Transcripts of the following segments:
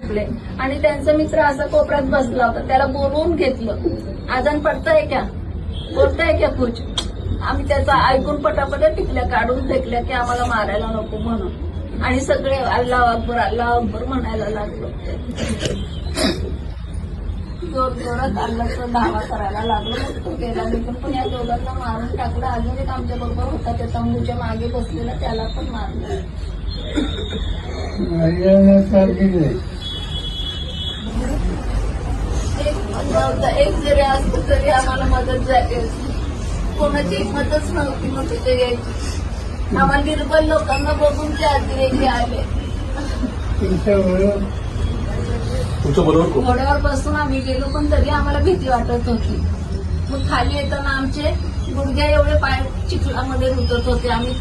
सुटले आणि त्यांचा मित्र असा कोपऱ्यात बसला होता. त्याला बोलवून घेतलं. आजान पडताय क्या, बोलताय क्या कुछ. आम्ही त्याचा ऐकून पटापट टिकल्या काढून फेकल्या की आम्हाला मारायला नको म्हणून. आणि सगळे अल्लाह अकबर म्हणायला लागलो. जोर जोरात अल्लाहचा दावा करायला लागलो. मग तो गेला निघून. पण या दोघांना मारून टाकलं. अजून एक आमच्या बरोबर होता त्या तंबूच्या मागे बसलेला, त्याला पण मारलं. एक जरी असतं तरी आम्हाला मदत झाली असती. कोणाची मदतच नव्हती मग तिथे यायची. आम्हाला निर्बल लोकांना बघून ते अतिरेकी आले. घोड्यावर बसून आम्ही गेलो पण तरी आम्हाला भीती वाटत होती. मग खाली येताना आमचे गुडघ्या एवढे पाय चिखलामध्ये रुतत होते. आम्ही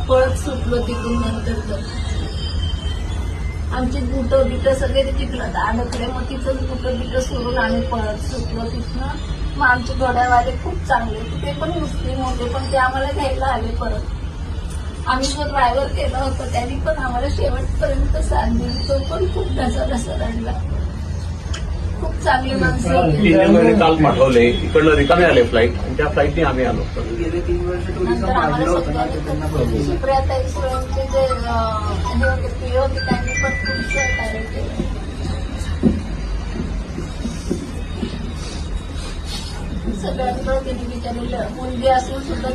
पळत सुटलो तिथून. नंतर आमचे बुटं बिटं सगळे ते चिखलात अडकले. मग तिथं बुटं बिटं सोडून आम्ही पळत सुटलो तिथनं. मग आमचे घोड्यावाले खूप चांगले, ते पण मुस्लिम होते, पण ते आम्हाला घ्यायला आले परत. आम्ही जो ड्रायव्हर केला होता त्यांनी पण आम्हाला शेवटपर्यंत साथ दिली. तो पण खूप ढसा रडला. खूप चांगली माणसं होती. काल पाठवले इकडनं रिकामे आले फ्लाईट आणि त्या फ्लाईटने आम्ही आलो. नंतर आम्हाला सुप्रियाताई सुळेंचे जे हे होते प्रिय होते त्यांनी पण खूप सहकार्य केलं. सगळ्यांकडे त्यांनी बिचारी मुलगी असून सुद्धा